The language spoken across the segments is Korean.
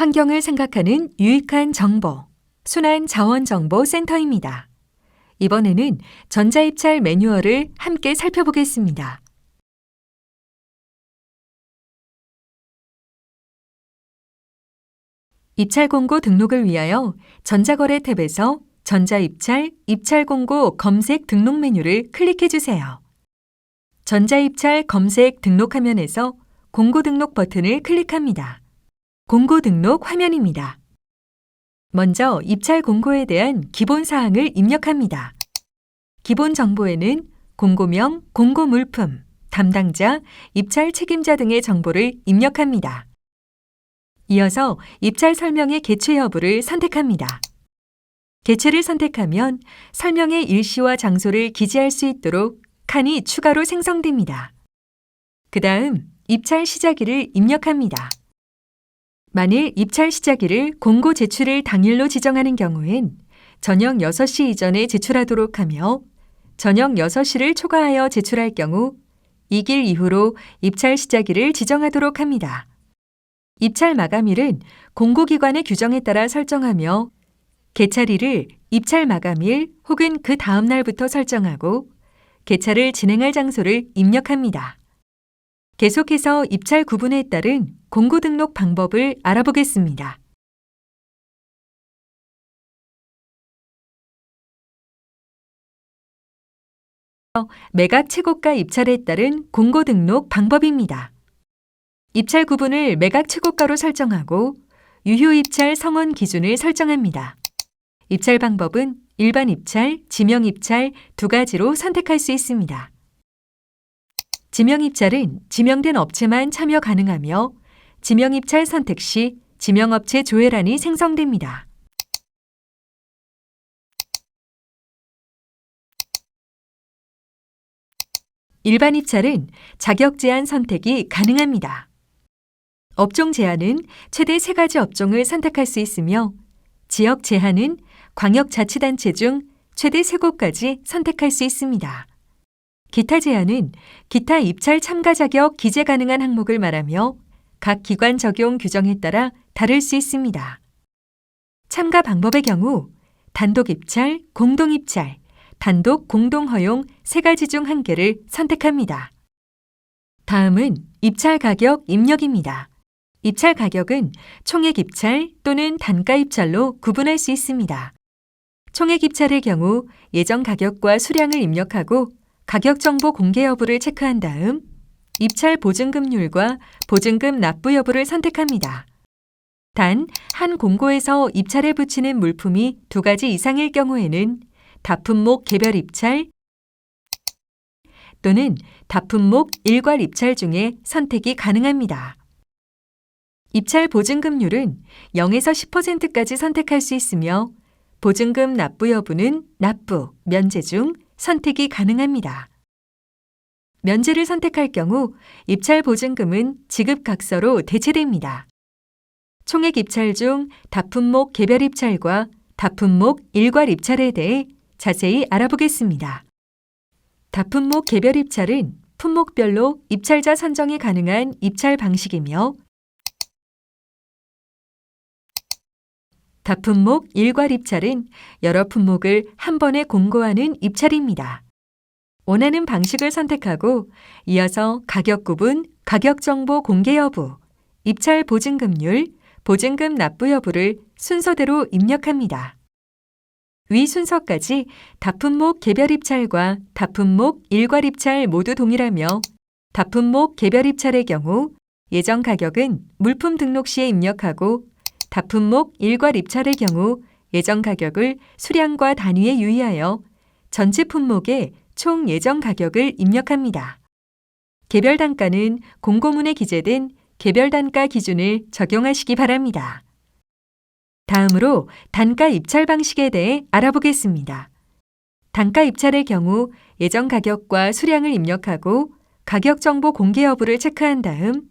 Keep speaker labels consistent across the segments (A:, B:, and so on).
A: 환경을 생각하는 유익한 정보, 순환자원정보센터입니다. 이번에는 전자입찰 매뉴얼을 함께 살펴보겠습니다. 입찰 공고 등록을 위하여 전자거래 탭에서 전자입찰, 입찰공고 검색 등록 메뉴를 클릭해 주세요. 전자입찰 검색 등록 화면에서 공고 등록 버튼을 클릭합니다. 공고 등록 화면입니다. 먼저 입찰 공고에 대한 기본 사항을 입력합니다. 기본 정보에는 공고명, 공고 물품, 담당자, 입찰 책임자 등의 정보를 입력합니다. 이어서 입찰 설명의 개최 여부를 선택합니다. 개최를 선택하면 설명의 일시와 장소를 기재할 수 있도록 칸이 추가로 생성됩니다. 그 다음 입찰 시작일을 입력합니다. 만일 입찰 시작일을 공고 제출일 당일로 지정하는 경우엔 저녁 6시 이전에 제출하도록 하며 저녁 6시를 초과하여 제출할 경우 이 길 이후로 입찰 시작일을 지정하도록 합니다. 입찰 마감일은 공고기관의 규정에 따라 설정하며 개찰일을 입찰 마감일 혹은 그 다음 날부터 설정하고 개찰을 진행할 장소를 입력합니다. 계속해서 입찰 구분에 따른 공고 등록 방법을 알아보겠습니다. 매각 최고가 입찰에 따른 공고 등록 방법입니다. 입찰 구분을 매각 최고가로 설정하고 유효 입찰 성원 기준을 설정합니다. 입찰 방법은 일반 입찰, 지명 입찰 두 가지로 선택할 수 있습니다. 지명 입찰은 지명된 업체만 참여 가능하며 지명 입찰 선택 시 지명업체 조회란이 생성됩니다. 일반 입찰은 자격 제한 선택이 가능합니다. 업종 제한은 최대 3가지 업종을 선택할 수 있으며 지역 제한은 광역자치단체 중 최대 3곳까지 선택할 수 있습니다. 기타 제한은 기타 입찰 참가 자격 기재 가능한 항목을 말하며 각 기관 적용 규정에 따라 다를 수 있습니다. 참가 방법의 경우 단독 입찰, 공동 입찰, 단독 공동 허용 3가지 중 1개를 선택합니다. 다음은 입찰 가격 입력입니다. 입찰 가격은 총액 입찰 또는 단가 입찰로 구분할 수 있습니다. 총액 입찰의 경우 예정 가격과 수량을 입력하고 가격 정보 공개 여부를 체크한 다음 입찰 보증금률과 보증금 납부 여부를 선택합니다. 단, 한 공고에서 입찰에 붙이는 물품이 2가지 이상일 경우에는 다품목 개별 입찰 또는 다품목 일괄 입찰 중에 선택이 가능합니다. 입찰 보증금률은 0에서 10%까지 선택할 수 있으며 보증금 납부 여부는 납부, 면제 중 선택이 가능합니다. 면제를 선택할 경우 입찰 보증금은 지급각서로 대체됩니다. 총액 입찰 중 다품목 개별 입찰과 다품목 일괄 입찰에 대해 자세히 알아보겠습니다. 다품목 개별 입찰은 품목별로 입찰자 선정이 가능한 입찰 방식이며 다품목 일괄 입찰은 여러 품목을 한 번에 공고하는 입찰입니다. 원하는 방식을 선택하고 이어서 가격 구분, 가격 정보 공개 여부, 입찰 보증금률, 보증금 납부 여부를 순서대로 입력합니다. 위 순서까지 다품목 개별 입찰과 다품목 일괄 입찰 모두 동일하며 다품목 개별 입찰의 경우 예정 가격은 물품 등록 시에 입력하고 다품목 일괄 입찰의 경우 예정 가격을 수량과 단위에 유의하여 전체 품목의 총 예정 가격을 입력합니다. 개별 단가는 공고문에 기재된 개별 단가 기준을 적용하시기 바랍니다. 다음으로 단가 입찰 방식에 대해 알아보겠습니다. 단가 입찰의 경우 예정 가격과 수량을 입력하고 가격 정보 공개 여부를 체크한 다음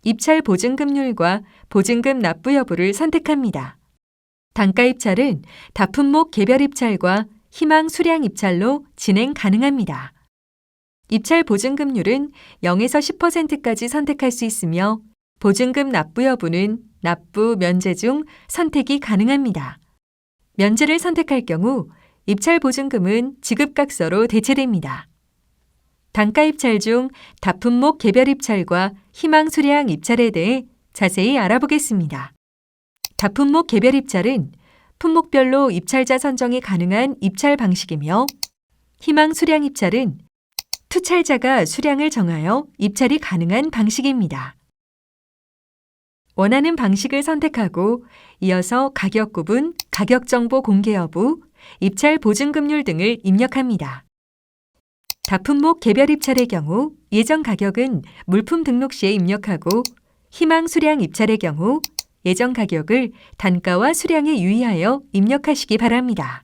A: 입찰 보증금률과 보증금 납부 여부를 선택합니다. 단가 입찰은 다품목 개별 입찰과 희망 수량 입찰로 진행 가능합니다. 입찰 보증금률은 0에서 10%까지 선택할 수 있으며 보증금 납부 여부는 납부, 면제 중 선택이 가능합니다. 면제를 선택할 경우 입찰 보증금은 지급각서로 대체됩니다. 단가 입찰 중 다품목 개별 입찰과 희망 수량 입찰에 대해 자세히 알아보겠습니다. 다품목 개별 입찰은 품목별로 입찰자 선정이 가능한 입찰 방식이며, 희망 수량 입찰은 투찰자가 수량을 정하여 입찰이 가능한 방식입니다. 원하는 방식을 선택하고 이어서 가격 구분, 가격 정보 공개 여부, 입찰 보증금률 등을 입력합니다. 다품목 개별 입찰의 경우 예정 가격은 물품 등록 시에 입력하고, 희망 수량 입찰의 경우 예정 가격을 단가와 수량에 유의하여 입력하시기 바랍니다.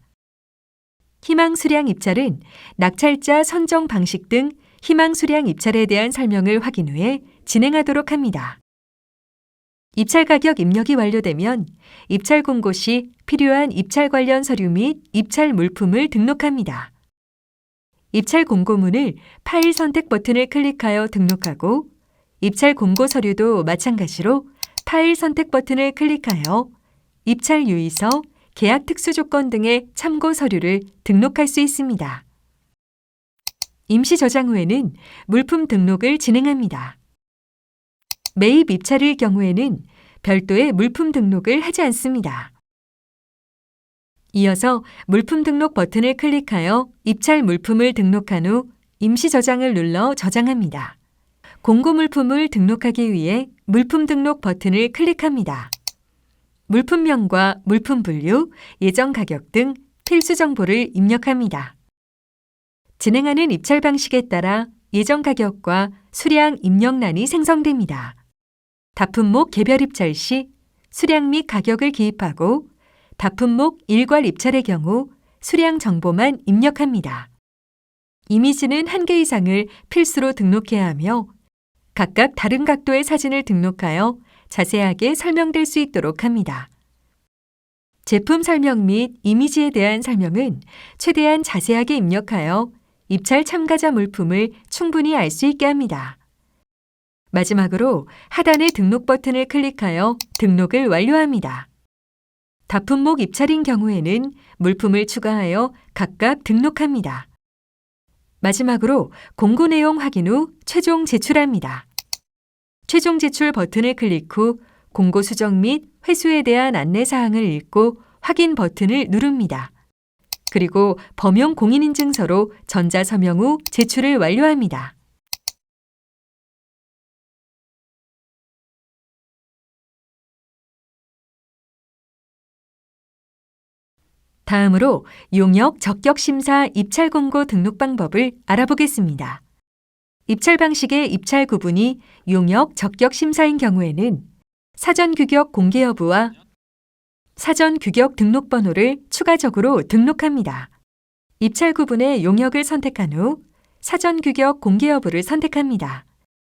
A: 희망 수량 입찰은 낙찰자 선정 방식 등 희망 수량 입찰에 대한 설명을 확인 후에 진행하도록 합니다. 입찰 가격 입력이 완료되면 입찰 공고 시 필요한 입찰 관련 서류 및 입찰 물품을 등록합니다. 입찰 공고문을 파일 선택 버튼을 클릭하여 등록하고, 입찰 공고 서류도 마찬가지로 파일 선택 버튼을 클릭하여 입찰 유의서, 계약 특수 조건 등의 참고 서류를 등록할 수 있습니다. 임시 저장 후에는 물품 등록을 진행합니다. 매입 입찰일 경우에는 별도의 물품 등록을 하지 않습니다. 이어서 물품 등록 버튼을 클릭하여 입찰 물품을 등록한 후 임시 저장을 눌러 저장합니다. 공고 물품을 등록하기 위해 물품 등록 버튼을 클릭합니다. 물품명과 물품 분류, 예정 가격 등 필수 정보를 입력합니다. 진행하는 입찰 방식에 따라 예정 가격과 수량 입력란이 생성됩니다. 다품목 개별 입찰 시 수량 및 가격을 기입하고, 다품목 일괄 입찰의 경우 수량 정보만 입력합니다. 이미지는 1개 이상을 필수로 등록해야 하며, 각각 다른 각도의 사진을 등록하여 자세하게 설명될 수 있도록 합니다. 제품 설명 및 이미지에 대한 설명은 최대한 자세하게 입력하여 입찰 참가자 물품을 충분히 알 수 있게 합니다. 마지막으로 하단의 등록 버튼을 클릭하여 등록을 완료합니다. 다품목 입찰인 경우에는 물품을 추가하여 각각 등록합니다. 마지막으로 공고 내용 확인 후 최종 제출합니다. 최종 제출 버튼을 클릭 후 공고 수정 및 회수에 대한 안내사항을 읽고 확인 버튼을 누릅니다. 그리고 범용 공인인증서로 전자서명 후 제출을 완료합니다. 다음으로 용역 적격심사 입찰 공고 등록 방법을 알아보겠습니다. 입찰 방식의 입찰 구분이 용역 적격심사인 경우에는 사전 규격 공개 여부와 사전 규격 등록 번호를 추가적으로 등록합니다. 입찰 구분의 용역을 선택한 후 사전 규격 공개 여부를 선택합니다.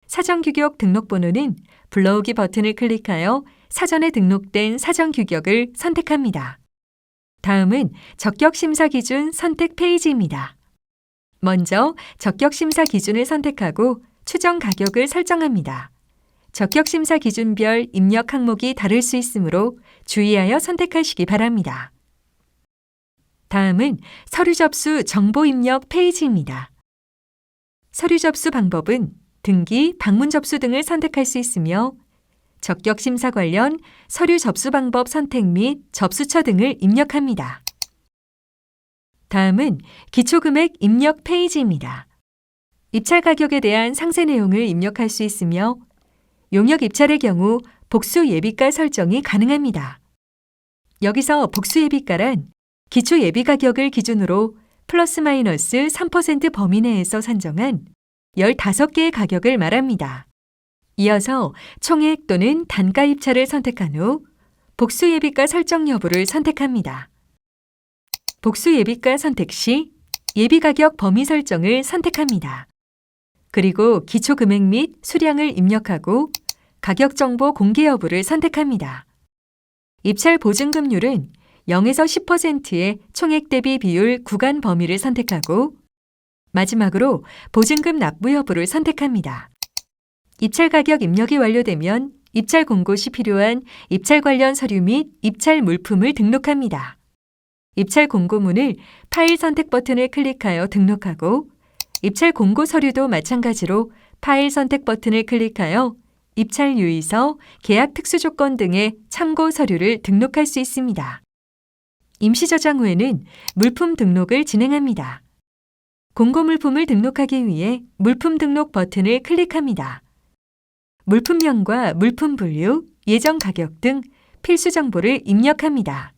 A: 사전 규격 등록 번호는 불러오기 버튼을 클릭하여 사전에 등록된 사전 규격을 선택합니다. 다음은 적격심사 기준 선택 페이지입니다. 먼저 적격심사 기준을 선택하고 추정 가격을 설정합니다. 적격심사 기준별 입력 항목이 다를 수 있으므로 주의하여 선택하시기 바랍니다. 다음은 서류 접수 정보 입력 페이지입니다. 서류 접수 방법은 등기, 방문 접수 등을 선택할 수 있으며, 적격심사 관련 서류 접수 방법 선택 및 접수처 등을 입력합니다. 다음은 기초금액 입력 페이지입니다. 입찰 가격에 대한 상세 내용을 입력할 수 있으며, 용역 입찰의 경우 복수 예비가 설정이 가능합니다. 여기서 복수 예비가란 기초 예비 가격을 기준으로 플러스 마이너스 3% 범위 내에서 산정한 15개의 가격을 말합니다. 이어서 총액 또는 단가 입찰을 선택한 후 복수 예비가 설정 여부를 선택합니다. 복수 예비가 선택 시 예비 가격 범위 설정을 선택합니다. 그리고 기초 금액 및 수량을 입력하고 가격 정보 공개 여부를 선택합니다. 입찰 보증금률은 0에서 10%의 총액 대비 비율 구간 범위를 선택하고, 마지막으로 보증금 납부 여부를 선택합니다. 입찰 가격 입력이 완료되면 입찰 공고 시 필요한 입찰 관련 서류 및 입찰 물품을 등록합니다. 입찰 공고문을 파일 선택 버튼을 클릭하여 등록하고 입찰 공고 서류도 마찬가지로 파일 선택 버튼을 클릭하여 입찰 유의서, 계약 특수 조건 등의 참고 서류를 등록할 수 있습니다. 임시 저장 후에는 물품 등록을 진행합니다. 공고 물품을 등록하기 위해 물품 등록 버튼을 클릭합니다. 물품명과 물품 분류, 예정 가격 등 필수 정보를 입력합니다.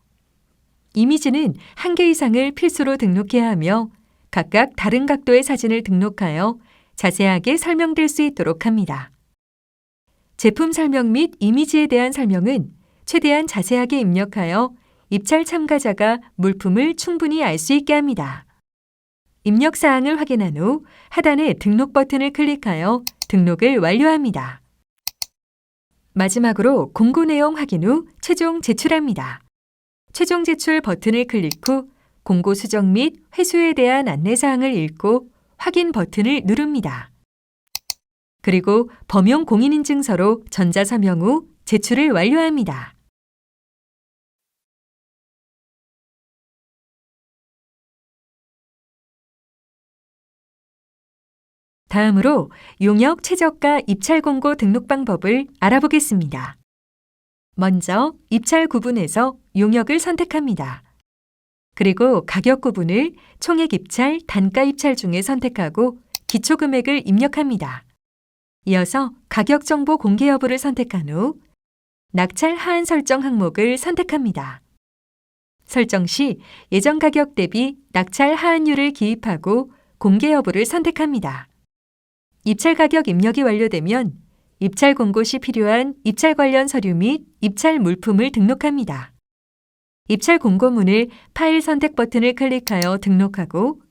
A: 이미지는 1개 이상을 필수로 등록해야 하며 각각 다른 각도의 사진을 등록하여 자세하게 설명될 수 있도록 합니다. 제품 설명 및 이미지에 대한 설명은 최대한 자세하게 입력하여 입찰 참가자가 물품을 충분히 알 수 있게 합니다. 입력 사항을 확인한 후 하단의 등록 버튼을 클릭하여 등록을 완료합니다. 마지막으로 공고 내용 확인 후 최종 제출합니다. 최종 제출 버튼을 클릭 후 공고 수정 및 회수에 대한 안내 사항을 읽고 확인 버튼을 누릅니다. 그리고 범용 공인인증서로 전자서명 후 제출을 완료합니다. 다음으로 용역 최저가 입찰 공고 등록 방법을 알아보겠습니다. 먼저 입찰 구분에서 용역을 선택합니다. 그리고 가격 구분을 총액 입찰, 단가 입찰 중에 선택하고 기초 금액을 입력합니다. 이어서 가격 정보 공개 여부를 선택한 후 낙찰 하한 설정 항목을 선택합니다. 설정 시 예정 가격 대비 낙찰 하한율을 기입하고 공개 여부를 선택합니다. 입찰 가격 입력이 완료되면 입찰 공고 시 필요한 입찰 관련 서류 및 입찰 물품을 등록합니다. 입찰 공고문을 파일 선택 버튼을 클릭하여 등록하고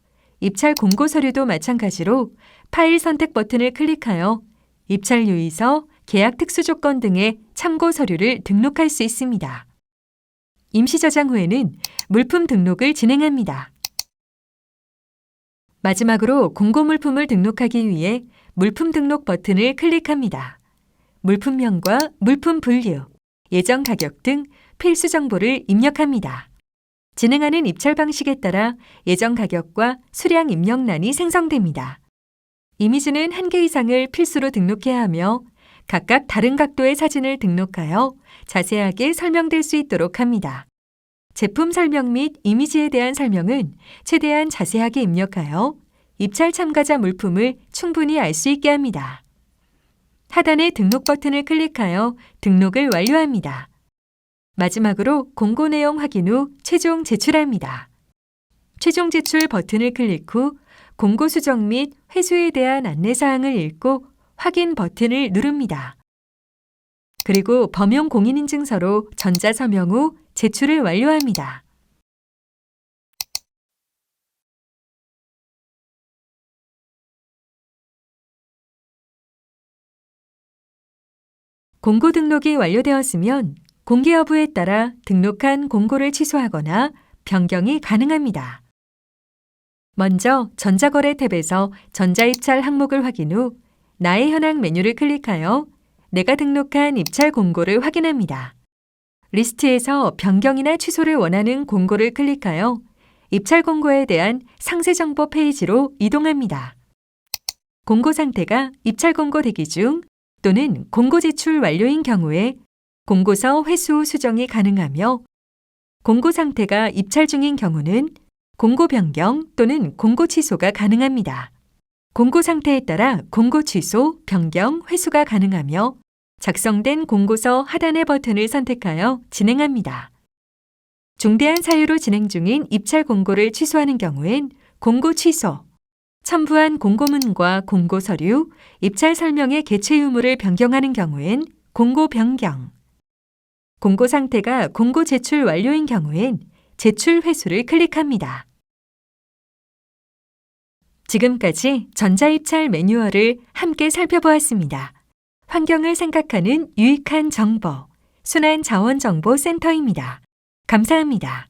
A: 입찰 공고 서류도 마찬가지로 파일 선택 버튼을 클릭하여 입찰 유의서, 계약 특수 조건 등의 참고 서류를 등록할 수 있습니다. 임시 저장 후에는 물품 등록을 진행합니다. 마지막으로 공고 물품을 등록하기 위해 물품 등록 버튼을 클릭합니다. 물품명과 물품 분류, 예정 가격 등 필수 정보를 입력합니다. 진행하는 입찰 방식에 따라 예정 가격과 수량 입력란이 생성됩니다. 이미지는 1개 이상을 필수로 등록해야 하며 각각 다른 각도의 사진을 등록하여 자세하게 설명될 수 있도록 합니다. 제품 설명 및 이미지에 대한 설명은 최대한 자세하게 입력하여 입찰 참가자 물품을 충분히 알 수 있게 합니다. 하단의 등록 버튼을 클릭하여 등록을 완료합니다. 마지막으로 공고 내용 확인 후 최종 제출합니다. 최종 제출 버튼을 클릭 후 공고 수정 및 회수에 대한 안내 사항을 읽고 확인 버튼을 누릅니다. 그리고 범용 공인인증서로 전자서명 후 제출을 완료합니다. 공고 등록이 완료되었으면 공개 여부에 따라 등록한 공고를 취소하거나 변경이 가능합니다. 먼저 전자거래 탭에서 전자입찰 항목을 확인 후 나의 현황 메뉴를 클릭하여 내가 등록한 입찰 공고를 확인합니다. 리스트에서 변경이나 취소를 원하는 공고를 클릭하여 입찰 공고에 대한 상세 정보 페이지로 이동합니다. 공고 상태가 입찰 공고 대기 중 또는 공고 제출 완료인 경우에 공고서 회수 후 수정이 가능하며 공고 상태가 입찰 중인 경우는 공고 변경 또는 공고 취소가 가능합니다. 공고 상태에 따라 공고 취소, 변경, 회수가 가능하며 작성된 공고서 하단의 버튼을 선택하여 진행합니다. 중대한 사유로 진행 중인 입찰 공고를 취소하는 경우엔 공고 취소, 첨부한 공고문과 공고 서류, 입찰 설명의 개최 유무를 변경하는 경우엔 공고 변경, 공고 상태가 공고 제출 완료인 경우엔 제출 회수를 클릭합니다. 지금까지 전자입찰 매뉴얼을 함께 살펴보았습니다. 환경을 생각하는 유익한 정보, 순환자원정보센터입니다. 감사합니다.